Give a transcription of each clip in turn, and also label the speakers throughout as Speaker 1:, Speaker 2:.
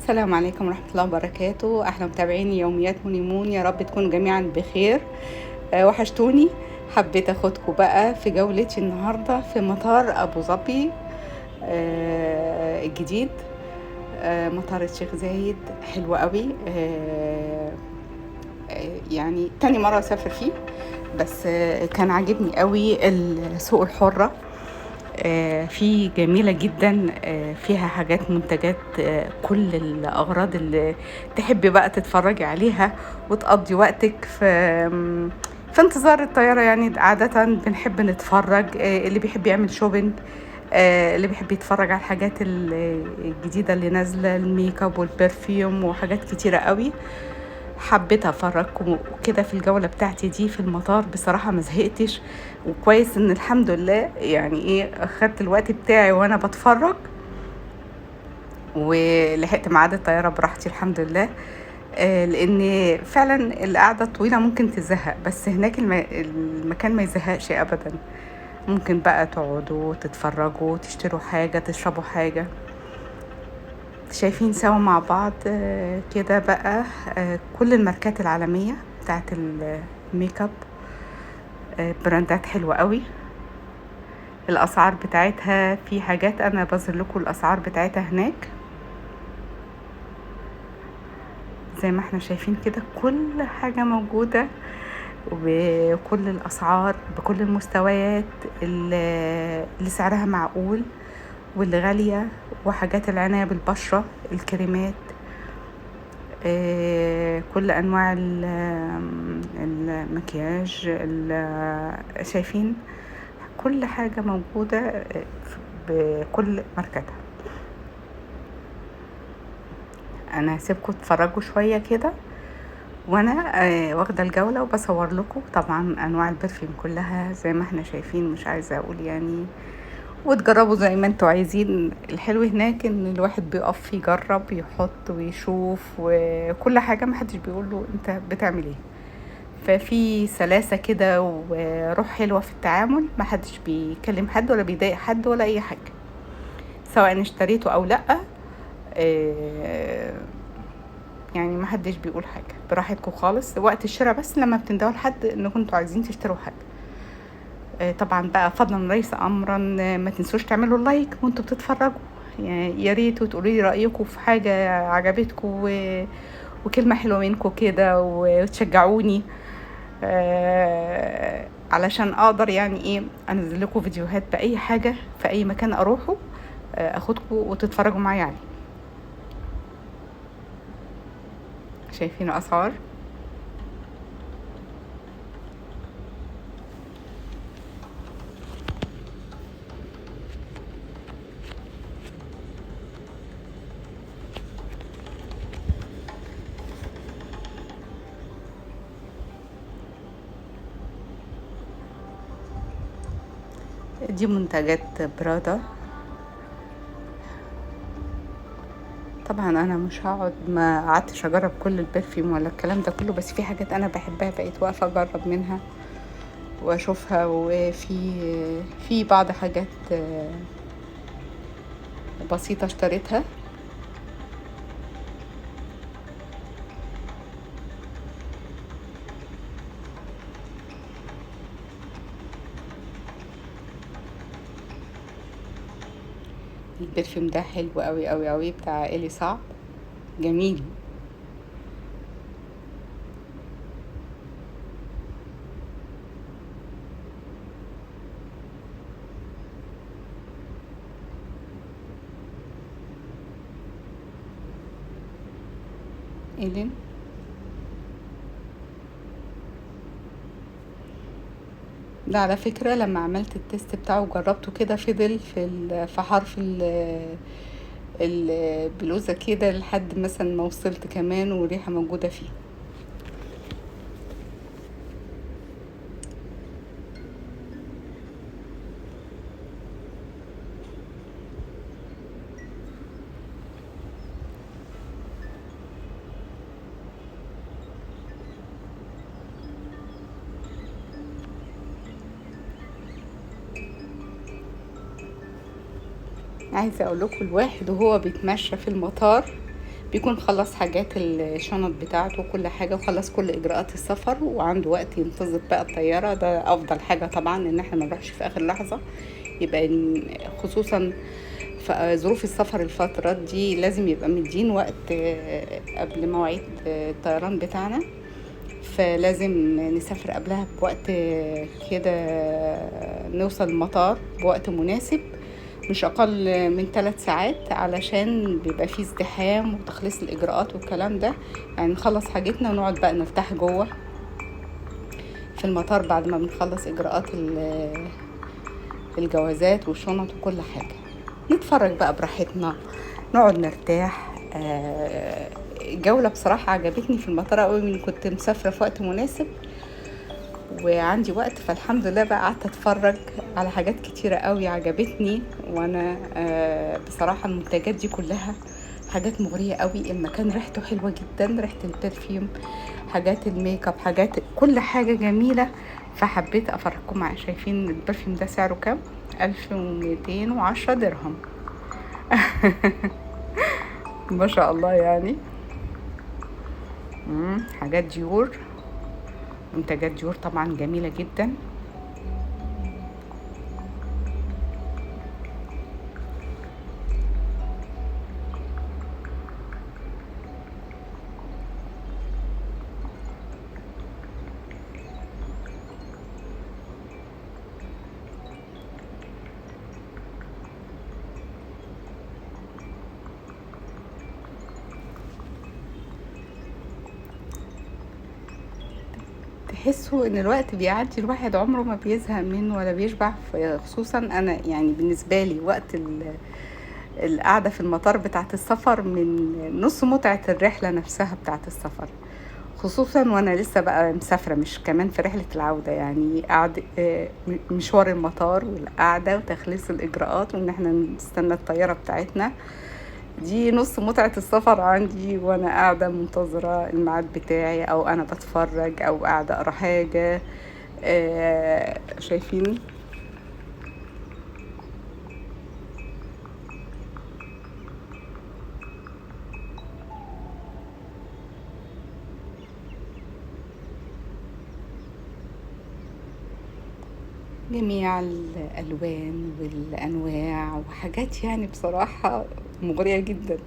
Speaker 1: السلام عليكم ورحمة الله وبركاته. أحلى متابعين يوميات مونيمون، يا رب تكونوا جميعا بخير. وحشتوني. حبيت أخدكم بقى في جولتي النهاردة في مطار أبو ظبي الجديد. مطار الشيخ زايد حلو قوي. يعني تاني مرة أسافر فيه، بس كان عاجبني قوي السوق الحرة. في جميلة جدا، فيها حاجات منتجات، كل الأغراض اللي تحبي بقى تتفرجي عليها وتقضي وقتك في انتظار الطيارة. يعني عادة بنحب نتفرج، اللي بيحب يعمل شوبينج، اللي بيحب يتفرج على الحاجات الجديدة اللي نازلة، الميك اب والبرفيوم وحاجات كتيرة قوي. حبيت افرجكم كده في الجولة بتاعتي دي في المطار. بصراحة ما زهقتش، وكويس ان الحمد لله يعني اخدت الوقت بتاعي وانا بتفرج، ولحقت ميعاد الطيارة براحتي الحمد لله. لان فعلا القعدة الطويلة ممكن تزهق، بس هناك المكان ما يزهقش ابدا. ممكن بقى تقعدوا تتفرجوا، تشتروا حاجة، تشربوا حاجة. شايفين سوا مع بعض كده بقى كل الماركات العالمية بتاعت الميك اب، براندات حلوة قوي. الأسعار بتاعتها في حاجات أنا بظهر لكم الأسعار بتاعتها هناك زي ما احنا شايفين كده. كل حاجة موجودة وبكل الأسعار بكل المستويات، اللي سعرها معقول واللي غالية، وحاجات العناية بالبشرة، الكريمات، كل انواع المكياج. شايفين كل حاجة موجودة بكل ماركتها. انا هسيبكم تتفرجوا شوية كده وانا واخدة الجولة وبصور لكم. طبعا انواع البرفيوم كلها زي ما احنا شايفين، مش عايزة اقول يعني، وتجربوا زي ما انتوا عايزين. الحلو هناك ان الواحد بيقف يجرب يحط ويشوف وكل حاجة، محدش بيقوله انت بتعمل ايه. ففي سلاسة كده وروح حلوة في التعامل، محدش بيكلم حد ولا بيضايق حد ولا اي حاجة، سواء اشتريته او لا. آه، يعني محدش بيقول حاجة، براحتكم خالص وقت الشراء، بس لما بتندهوا لحد انكم انتوا عايزين تشتروا حاجة. طبعا بقى فضلا ليس امرا، ما تنسوش تعملوا لايك وانتوا بتتفرجوا. يعني يا ريت وتقولوا لي رايكم في حاجه عجبتكم وكلمه حلوه منكم كده وتشجعوني، علشان اقدر يعني انزل لكم فيديوهات باي حاجه في اي مكان اروحه، اخدكم وتتفرجوا معايا عليه. شايفين اسعار؟ دي منتجات برادا. طبعا انا مش هقعد، ما قعدتش اجرب كل البرفيوم ولا الكلام ده كله، بس في حاجات انا بحبها بقيت واقفه اجرب منها واشوفها. وفي بعض حاجات بسيطه اشتريتها. البرفيوم ده حلو قوي قوي قوي، بتاع الي صعب، جميل. إيلين. ده على فكرة لما عملت التست بتاعه وجربته كده، فضل في حرف البلوزة كده لحد مثلا ما وصلت كمان، وريحة موجودة فيه. عايزة اقول لكم الواحد وهو بيتمشى في المطار بيكون خلص حاجات الشنط بتاعته وكل حاجة، وخلص كل إجراءات السفر وعنده وقت ينتظر بقى الطيارة. ده أفضل حاجة طبعا، إن احنا ما نروحش في آخر لحظة. يبقى خصوصا في ظروف السفر الفترات دي لازم يبقى مدين وقت قبل مواعيد الطيران بتاعنا. فلازم نسافر قبلها بوقت كده، نوصل المطار بوقت مناسب، مش أقل من 3 ساعات، علشان بيبقى فيه ازدحام وتخليص الإجراءات والكلام ده. يعني نخلص حاجتنا ونقعد بقى نرتاح جوه في المطار بعد ما بنخلص إجراءات الجوازات والشنط وكل حاجة. نتفرج بقى براحتنا، نقعد نرتاح. الجولة بصراحة عجبتني في المطار قوي، من كنت مسافرة في وقت مناسب وعندي وقت، فالحمد لله بقى قعدت اتفرج على حاجات كتيرة قوي عجبتني. وانا بصراحة المنتجات دي كلها حاجات مغرية قوي. المكان ريحته حلوة جدا، ريحة البرفيوم، حاجات الميك اب، حاجات كل حاجة جميلة. فحبيت افرجكم معايا. شايفين البرفيوم ده سعره كام؟ 1210 درهم. ما شاء الله يعني. حاجات ديور، منتجات ديور طبعا جميلة جدا. تحسوا ان الوقت بيعدي، الواحد عمره ما بيزهق منه ولا بيشبع. خصوصا انا يعني بالنسبة لي وقت القعدة في المطار بتاعة السفر من نص متعة الرحلة نفسها بتاعة السفر. خصوصا وانا لسه بقى مسافرة، مش كمان في رحلة العودة. يعني قعد مشوار المطار والقعدة وتخليص الإجراءات وإن احنا نستنى الطيارة بتاعتنا، دي نص متعة السفر عندي. وانا قاعدة منتظرة الميعاد بتاعي، او انا بتفرج، او قاعدة اقرا حاجة. شايفين جميع الالوان والانواع وحاجات يعني بصراحة مغرية جدا.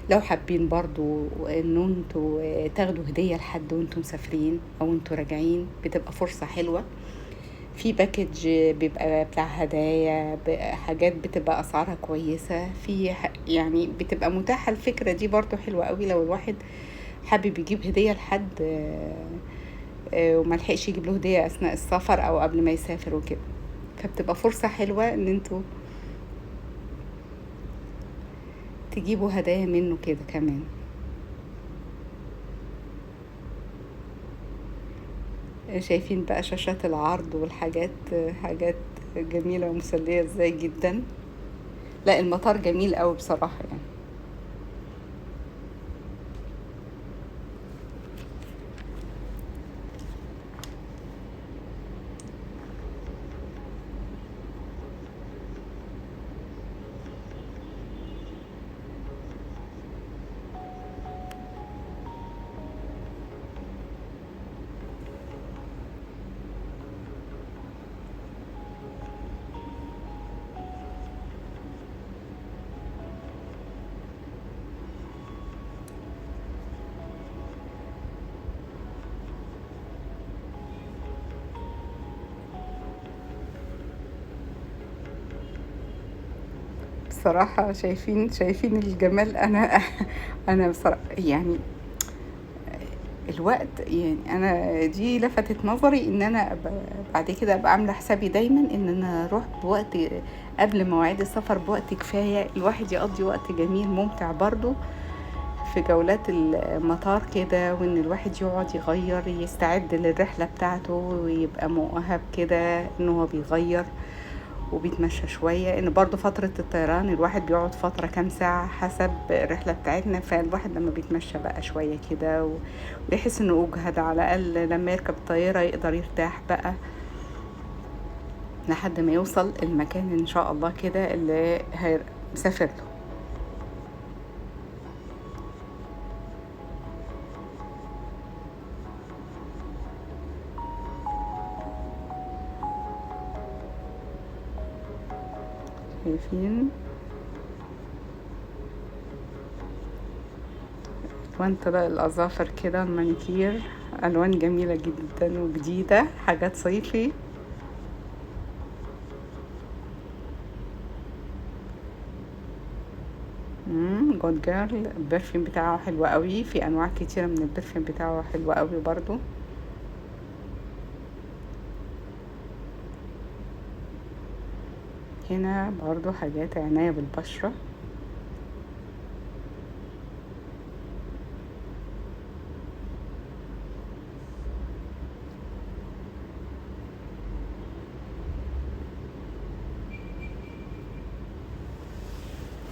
Speaker 1: لو حابين برضو ان انتوا تاخدوا هدية لحد وانتوا مسافرين او انتوا راجعين، بتبقى فرصة حلوة. في باكج بيبقى بتاع هدايا، حاجات بتبقى اسعارها كويسة، يعني بتبقى متاحة. الفكرة دي برضو حلوة قوي لو الواحد حابب يجيب هدية لحد وملحقش يجيب له هدية اثناء السفر او قبل ما يسافر وكده. فبتبقى فرصة حلوة ان انتوا تجيبوا هدايا منه كده كمان. شايفين بقى شاشات العرض والحاجات، حاجات جميلة ومسلية ازاي جدا. لا المطار جميل قوي بصراحة يعني. بصراحة شايفين الجمال. انا بصراحة يعني الوقت، يعني انا دي لفتت نظري ان انا بعد كده ابقى عامله حسابي دايما ان انا اروح بوقت قبل مواعيد السفر بوقت كفايه، الواحد يقضي وقت جميل ممتع برضو في جولات المطار كده. وان الواحد يقعد يغير، يستعد للرحله بتاعته ويبقى مؤهب كده ان هو بيغير وبيتمشى شوية. ان برضو فترة الطيران الواحد بيقعد فترة كام ساعة حسب الرحلة بتاعتنا، فالواحد لما بيتمشى بقى شوية كده ويحس انه اجهد، على الاقل لما يركب الطيارة يقدر يرتاح بقى. لحد ما يوصل المكان ان شاء الله كده اللي مسافر له. شايفين الوان طلاق الاظافر كده، المانيكير الوان جميلة جدا وجديدة، حاجات صيفي. جود جيرل البرفيوم بتاعه حلو قوي، في انواع كتيرة من البرفيوم بتاعه حلو قوي برضو. هنا برضو حاجات عناية بالبشرة،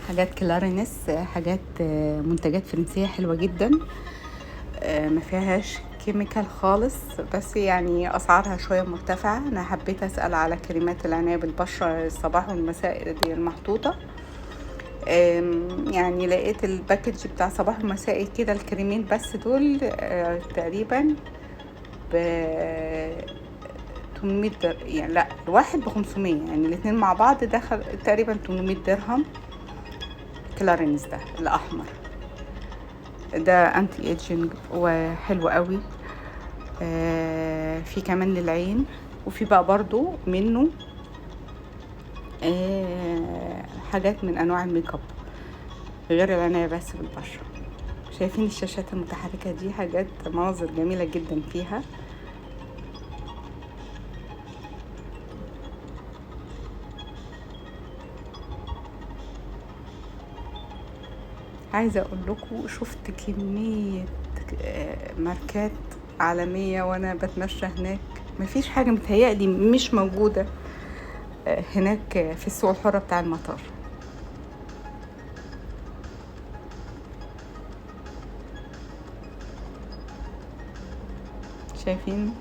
Speaker 1: حاجات كلارينس، حاجات منتجات فرنسية حلوة جدا، ما فيهاش كيميكال خالص، بس يعني اسعارها شوية مرتفعة. انا حبيت اسأل على كريمات العناية بالبشرة الصباح والمساء دي المحطوطة، يعني لقيت الباكج بتاع صباح ومسائي كده الكريمين بس دول تقريبا ب 800 يعني لا الواحد ب500، يعني الاتنين مع بعض دخل تقريبا 800 درهم. كلارينز ده الاحمر ده انتي ايجينج وحلو قوي. في كمان للعين، وفي بقى برضو منه حاجات من انواع الميك اب غير العناية بس بالبشرة. شايفين الشاشات المتحركة دي، حاجات مناظر جميلة جدا فيها. عايزة اقول لكم شفت كمية ماركات عالمية وانا بتمشى هناك، مفيش حاجة متهيألي مش موجودة هناك في السوق الحرة بتاع المطار. شايفين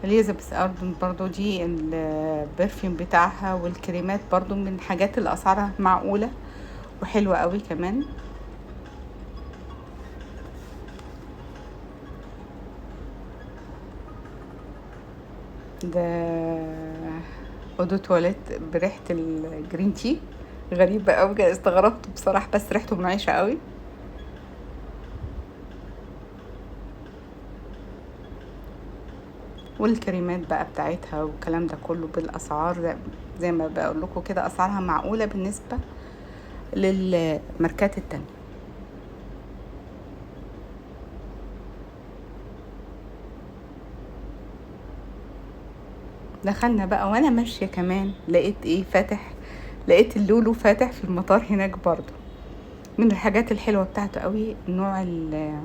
Speaker 1: اليزابيث أردن برضو دي البرفيوم بتاعها والكريمات برضو من الحاجات اللي أسعارها معقولة وحلوة قوي كمان. ده اودو تواليت بريحة الجرين تي، غريبة قوي، استغربت بصراحة بس ريحته منعشة قوي. والكريمات بقى بتاعتها والكلام ده كله بالاسعار زي ما بقول لكم كده، اسعارها معقولة بالنسبة للماركات التانية. دخلنا بقى وانا ماشية كمان لقيت ايه فاتح، لقيت اللولو فاتح في المطار هناك برضو. من الحاجات الحلوة بتاعته قوي نوع ال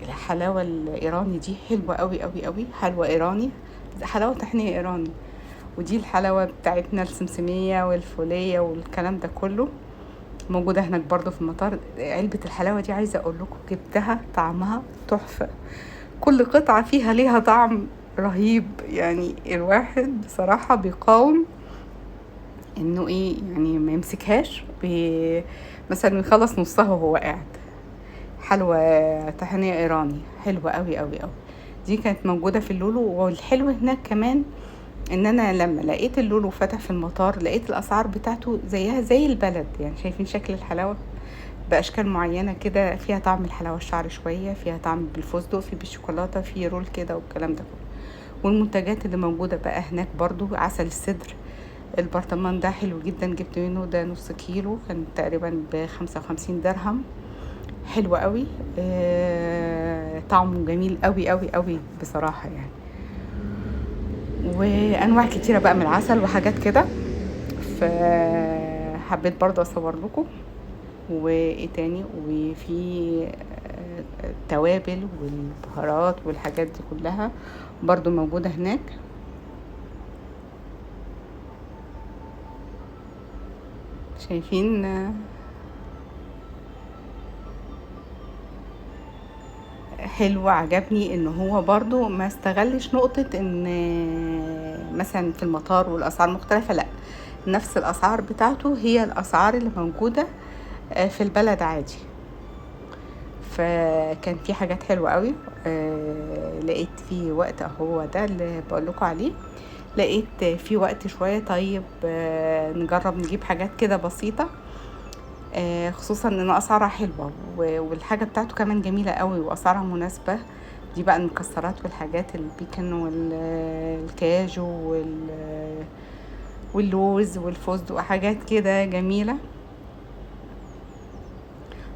Speaker 1: الحلاوة الإيراني دي حلوة قوي قوي قوي، حلوة إيراني، حلاوة طحينية إيراني. ودي الحلاوة بتاعتنا السمسمية والفولية والكلام ده كله موجودة هناك برضو في المطار. علبة الحلاوة دي عايزة أقول لكم جبتها طعمها تحفة، كل قطعة فيها ليها طعم رهيب، يعني الواحد بصراحة بيقاوم انه ايه يعني ما يمسكهاش مثلا يخلص نصها وهو قاعد. حلوة طحينية ايراني حلوة قوي قوي قوي، دي كانت موجودة في اللولو. والحلو هناك كمان ان انا لما لقيت اللولو فتح في المطار لقيت الاسعار بتاعته زيها زي البلد، يعني شايفين شكل الحلاوة باشكال معينة كده، فيها طعم الحلاوة الشعر شوية، فيها طعم بالفستق، في بالشوكولاتة، في رول كده والكلام ده كله. والمنتجات اللي موجودة بقى هناك برضو عسل السدر، البرطمان ده حلو جدا، جبت منه ده نص كيلو، كان تقريبا ب55 درهم. حلو قوي، طعمه جميل قوي قوي قوي بصراحة يعني. وانواع كتيرة بقى من العسل وحاجات كده، فحبيت برضو اصور لكم. وايه تاني، وفي التوابل والبهارات والحاجات دي كلها برضو موجودة هناك. شايفين حلو عجبني ان هو برضو ما استغلش نقطة ان مثلا في المطار والاسعار مختلفة، لا، نفس الاسعار بتاعته هي الاسعار اللي موجودة في البلد عادي. فكان في حاجات حلوة قوي. لقيت في وقت هو ده اللي بقول لكم عليه، لقيت في وقت شوية طيب نجرب نجيب حاجات كده بسيطة، خصوصا ان اسعارها حلوة والحاجة بتاعته كمان جميلة قوي واسعارها مناسبة. دي بقى المكسرات والحاجات البيكن والكاجو واللوز والفستق وحاجات كده جميلة،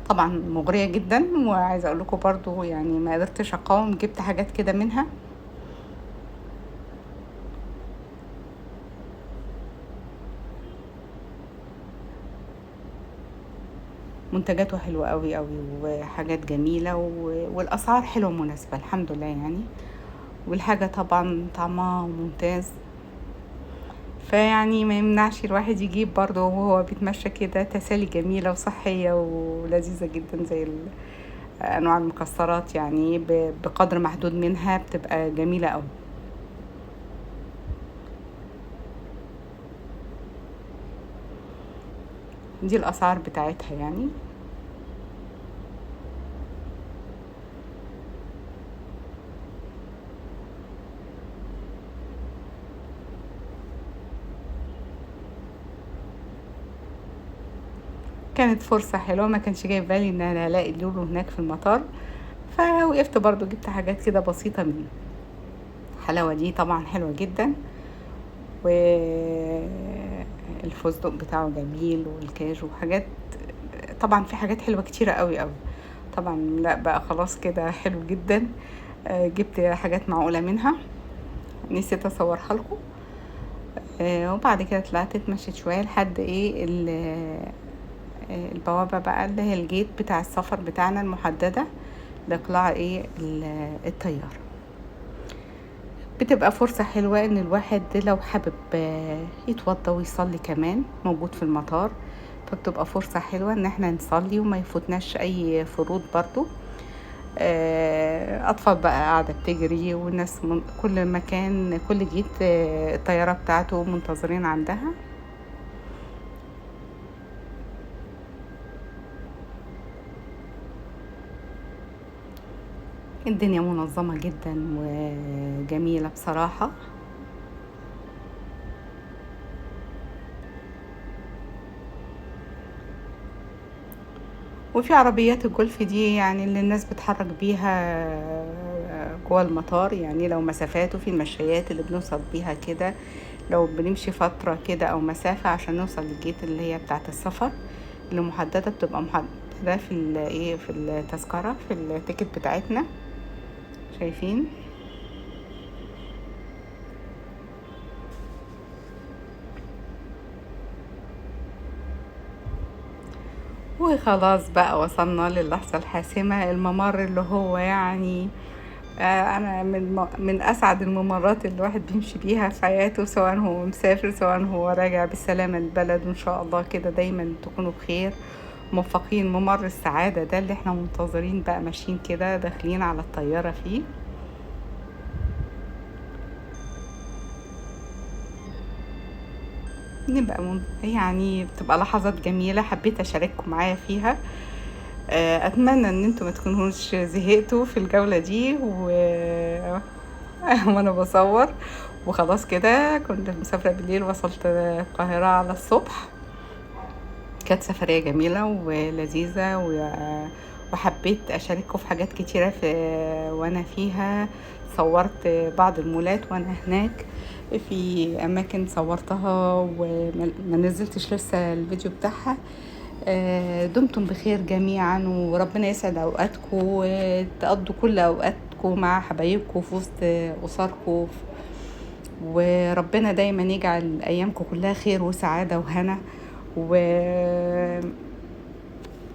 Speaker 1: طبعا مغرية جدا. وعايزة اقول لكم برضو يعني ما قدرتش اقاوم، جبت حاجات كده منها. منتجاته حلوة قوي قوي وحاجات جميلة والاسعار حلوة مناسبة الحمد لله يعني. والحاجة طبعا طعمها ممتاز، فيعني ما يمنعش الواحد يجيب برضه وهو بيتمشى كده تسالي جميلة وصحية ولذيذة جدا زي انواع المكسرات، يعني بقدر محدود منها بتبقى جميلة قوي. دي الاسعار بتاعتها يعني. كانت فرصة حلوة، ما كانش جاي في بالي ان انا الاقي اللولو هناك في المطار، فوقفت برضو جبت حاجات كده بسيطة منه. الحلاوة دي طبعا حلوة جدا، والفستق بتاعه جميل والكاجو وحاجات. طبعا في حاجات حلوة كتيرة قوي قوي. طبعا لا بقى خلاص كده حلو جدا. جبت حاجات معقولة منها، نسيت اصورها لكم. وبعد كده طلعت اتمشيت شوية لحد ايه البوابة بقى اللي هي الجيت بتاع السفر بتاعنا المحددة لإقلاع ايه الطيارة. بتبقى فرصة حلوة ان الواحد لو حابب يتوضى ويصلي كمان موجود في المطار، فبتبقى فرصة حلوة ان احنا نصلي وما يفوتناش اي فروض برضو. اطفال بقى قاعدة بتجري والناس كل مكان كل جيت الطيارة بتاعته منتظرين عندها. الدنيا منظمة جدا وجميلة بصراحة. وفي عربيات الجولف دي يعني اللي الناس بتحرك بيها جوه المطار، يعني لو مسافات، وفي المشايات اللي بنوصل بيها كده لو بنمشي فترة كده او مسافة عشان نوصل للجيت اللي هي بتاعة السفر اللي محددة، بتبقى محددة في ايه في التذكرة في التيكت بتاعتنا. شايفين؟ وخلاص بقى وصلنا للحظة الحاسمة، الممر اللي هو يعني انا من اسعد الممرات اللي الواحد بيمشي بيها في حياته، سواء هو مسافر سواء هو راجع بالسلامة البلد. وان شاء الله كده دايما تكونوا بخير موفقين. ممر السعادة ده اللي احنا منتظرين بقى ماشيين كده داخلين على الطيارة فيه. نبقى يعني بتبقى لحظات جميلة حبيت اشارككم معايا فيها. اتمنى ان انتم ما تكونوش زهقتوا في الجولة دي وانا بصور. وخلاص كده كنت مسافرة بالليل، وصلت القاهرة على الصبح. كانت سفرية جميلة ولذيذة وحبيت اشارككم في حاجات كتيرة وانا فيها. صورت بعض المولات وانا هناك، في اماكن صورتها وما نزلتش لسه الفيديو بتاعها. دمتم بخير جميعا، وربنا يسعد اوقاتكم وتقضوا كل اوقاتكم مع حبايبكم في وسط اسركم، وربنا دايما يجعل ايامكم كلها خير وسعادة وهنا. و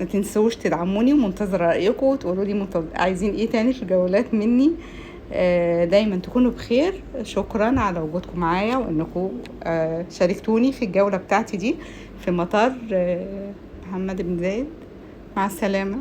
Speaker 1: ما تنسوش تدعموني، ومنتظرة رأيكم وتقولوا لي عايزين ايه تاني في جولات مني. دايما تكونوا بخير. شكرا على وجودكم معايا وانكم شاركتوني في الجولة بتاعتي دي في مطار محمد بن زايد. مع السلامة.